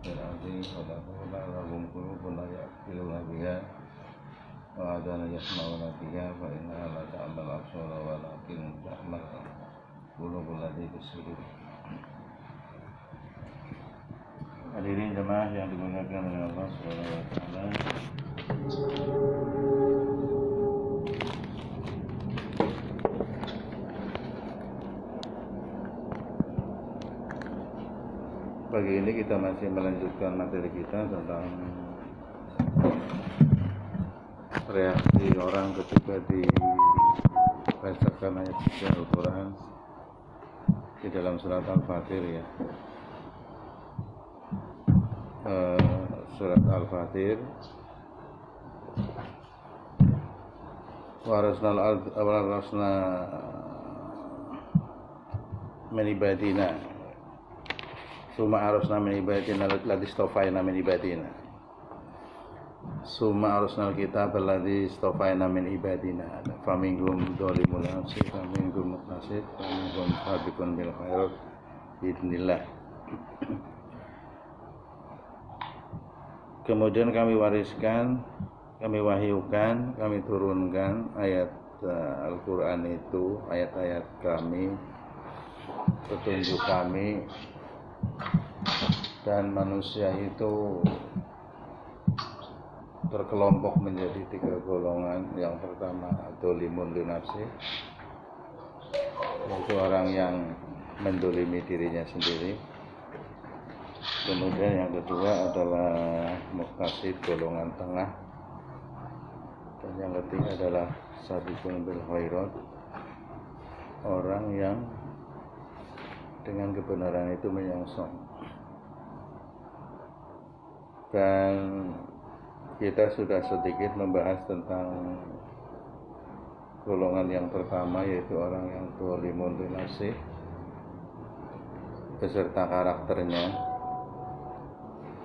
في الأرض ولهم قلوب لا يعقلون بها وآذان يسمعون بها فإنها لا تعمى الأبصار ولكن تعمى القلوب التي في الصدور. Hadirin jemaah yang dimuliakan oleh Allah Subhanahu wa taala. Pagi ini kita masih melanjutkan materi kita tentang reaksi orang ketika dibacakan ayat suci Al-Quran di dalam surat Al-Fatir ya. Surat Al-Fatir warasna min ibadina summa arasna min ibadina alladzi istafaina min ibadina summa arasna alkitab alladzi istafaina min ibadina faminhum dzalimun nafsi faminhum muqtasid faminhum sabiqun bil khairat biidznillah. Kemudian kami wariskan, kami wahyukan, kami turunkan ayat Al-Quran itu, ayat-ayat kami, petunjuk kami, dan manusia itu terkelompok menjadi 3 golongan. Yang pertama dzalimun li nafsi, yaitu orang yang mendolimi dirinya sendiri. Kemudian yang kedua adalah muqtasid, golongan tengah, dan yang ketiga adalah sabiqun bil khairat, orang yang dengan kebenaran itu menyongsong. Dan kita sudah sedikit membahas tentang golongan yang pertama, yaitu orang yang dzalimun li nafsi beserta karakternya.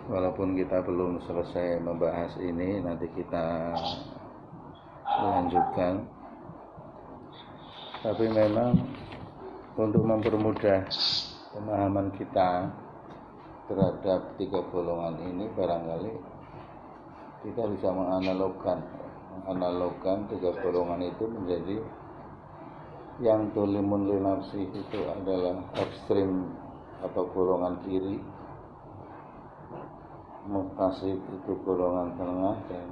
Walaupun kita belum selesai membahas ini, nanti kita lanjutkan. Tapi memang untuk mempermudah pemahaman kita terhadap 3 golongan ini, barangkali kita bisa menganalogkan 3 golongan itu menjadi yang dzalimun li nafsi itu adalah ekstrim atau golongan kiri, muqtasid itu golongan tengah, dan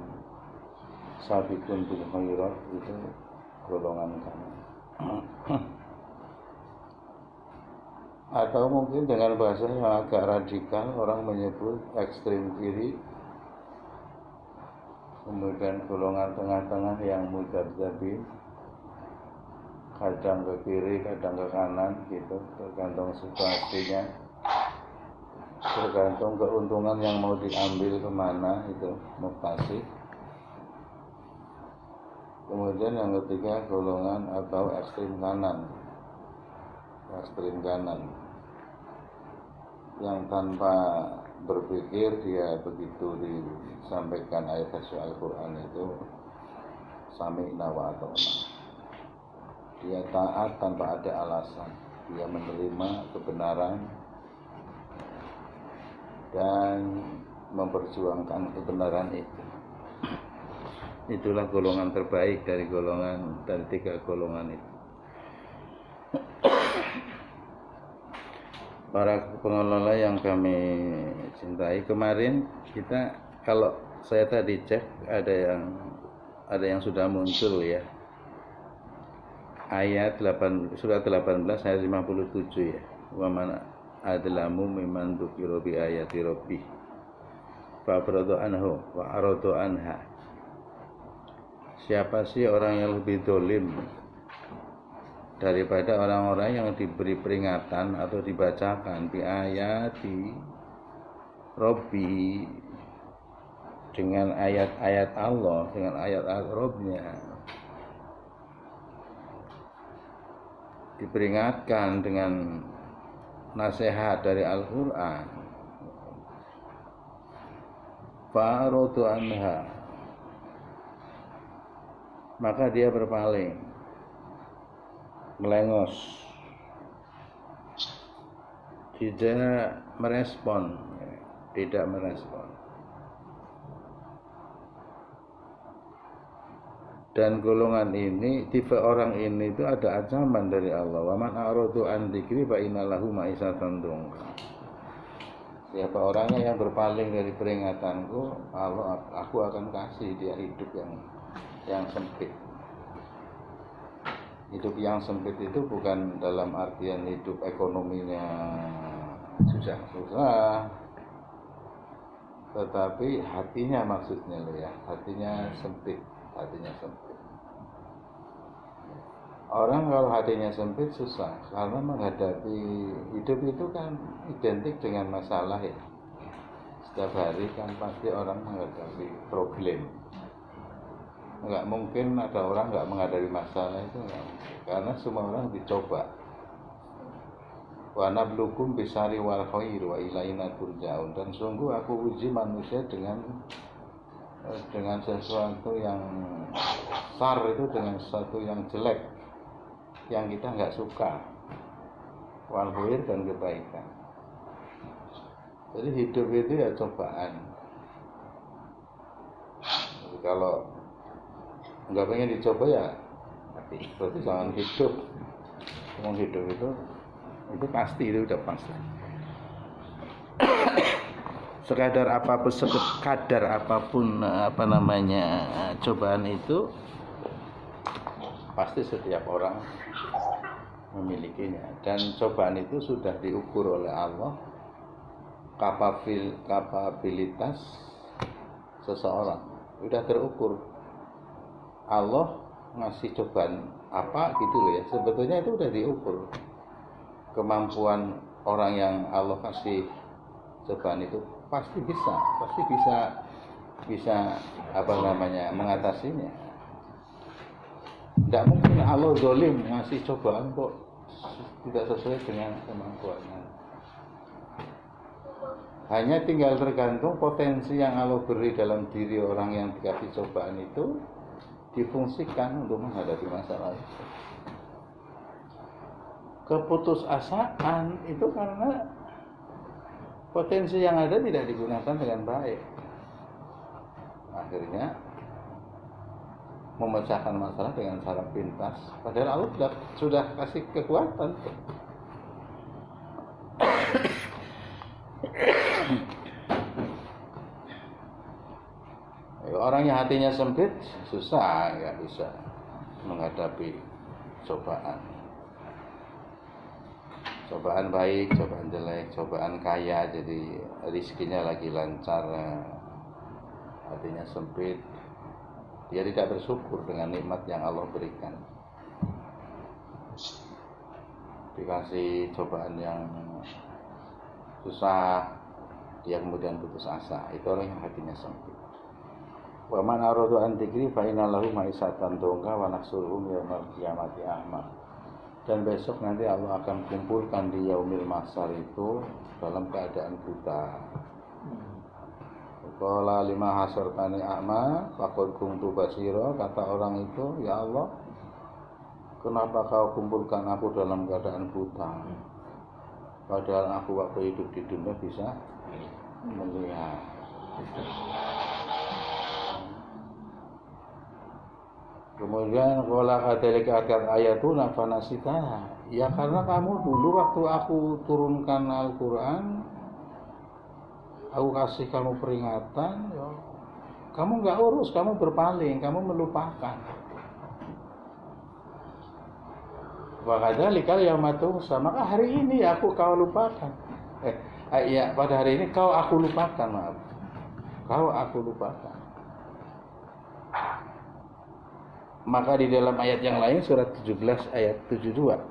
sabiqun bil khairat itu golongan kanan. Atau mungkin dengan bahasa yang agak radikal, orang menyebut ekstrem kiri, kemudian golongan tengah-tengah yang mudzabzabin, kadang ke kiri, kadang ke kanan gitu, tergantung situasinya, tergantung keuntungan yang mau diambil kemana, itu muqtasid. Kemudian yang ketiga golongan atau ekstrem kanan, yang tanpa berpikir dia begitu disampaikan ayat suci Al-Quran itu sami'na wa ata'na, dia taat tanpa ada alasan, dia menerima kebenaran dan memperjuangkan kebenaran itu. Itulah golongan terbaik dari 3 golongan itu. Para pengelola yang kami cintai, kemarin kita, kalau saya tadi cek, ada yang sudah muncul ya, ayat surat 18 ayat 57 ya, wa man adlamu mimman dzukira bi ayati rabbih fa arada anhu wa arada anha. Siapa sih orang yang lebih zalim daripada orang-orang yang diberi peringatan atau dibacakan bi ayati rabbi, dengan ayat-ayat Allah, dengan ayat-ayat Rabb-nya, diperingatkan dengan nasihat dari Al-Quran, fa'aradu anha, maka dia berpaling, melengos, tidak merespon, tidak merespon. Dan golongan ini, tipe orang ini itu ada ancaman dari Allah. Wa man a'radu an dzikri fa inna lahu ma'isatan dongka. Siapa orangnya yang berpaling dari peringatanku, aku akan kasih dia hidup yang sempit. Hidup yang sempit itu bukan dalam artian hidup ekonominya susah-susah, tetapi hatinya maksudnya loh ya, hatinya sempit. Orang kalau hatinya sempit susah, karena menghadapi hidup itu kan identik dengan masalah ya. Setiap hari kan pasti orang menghadapi problem. Enggak mungkin ada orang enggak menghadapi masalah itu, enggak mungkin. Karena semua orang dicoba. Wa nablukum bisari wal khair wa ilaina turja'un. Dan sungguh aku uji manusia dengan sesuatu yang sar, itu dengan sesuatu yang jelek yang kita nggak suka, wal khair dan kebaikan. Jadi hidup itu ya cobaan. Jadi kalau nggak pengen dicoba ya mati. Berarti jangan hidup. Ngomong hidup itu pasti, itu udah pasti. Sekadar apapun cobaan itu pasti setiap orang memilikinya, dan cobaan itu sudah diukur oleh Allah, kapabilitas seseorang sudah terukur. Allah ngasih cobaan apa gitu loh ya, sebetulnya itu udah diukur. Kemampuan orang yang Allah kasih cobaan itu pasti bisa mengatasinya. Tidak mungkin Allah zalim ngasih cobaan kok tidak sesuai dengan kemampuannya. Hanya tinggal tergantung potensi yang Allah beri dalam diri orang yang dikasih cobaan itu difungsikan untuk menghadapi masalah itu. Keputusasaan itu karena potensi yang ada tidak digunakan dengan baik. Akhirnya memecahkan masalah dengan cara pintas, padahal Allah sudah kasih kekuatan. Orang yang hatinya sempit susah, nggak bisa menghadapi cobaan. Cobaan baik, cobaan jelek, cobaan kaya, jadi rezekinya lagi lancar, hatinya sempit, dia tidak bersyukur dengan nikmat yang Allah berikan. Dikasih cobaan yang susah, dia kemudian putus asa. Itu orang yang hatinya sempit. Wa man aradu an dzikri fa inna lahu ma'isatan dongka wa nahsuruhum yaumal qiyamati a'ma. Dan besok nanti Allah akan kumpulkan di yaumil mahsyar itu dalam keadaan buta. Qala lima hasartani a'ma faqad kuntu basira, kata orang itu, ya Allah, kenapa kau kumpulkan aku dalam keadaan buta? Padahal aku waktu hidup di dunia bisa melihat. Kemudian qala kadzalika atat ayatuna fanasitaha. Ya karena kamu dulu waktu aku turunkan Al-Qur'an, aku kasih kamu peringatan, ya, kamu nggak urus, kamu berpaling, kamu melupakan. Wa kadzalika yaumatusa, maka hari ini aku kau lupakan. Pada hari ini aku lupakan, maaf. Aku lupakan. Maka di dalam ayat yang lain, surat 17 ayat 72.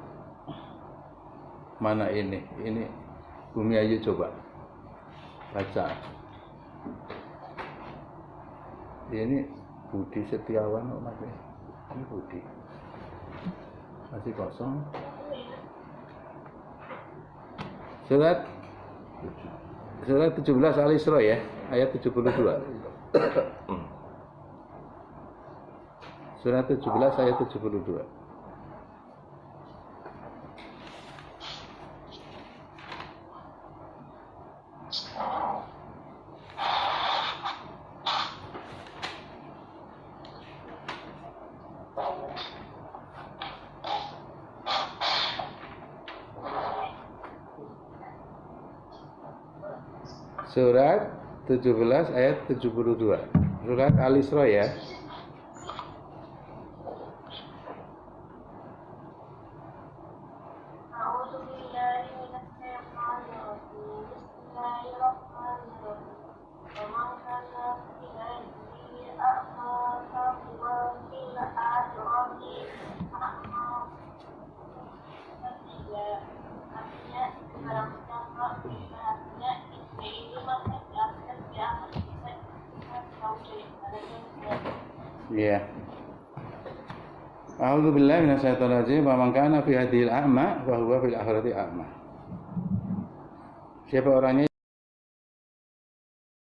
Mana ini? Ini Bumi Ayu, coba baca. Ini Budi Setiawan, ini Budi. Masih kosong. Surat 17 Al-Isra ya, ayat 72. Surat 17 ayat 72. Surat 17 ayat 72. Surat Al-Isra ya. Ya. A'udzu billahi minasyaitonir rajim. Wa man kana fi hadhil a'ma fa huwa fil akhirati a'ma. Siapa orangnya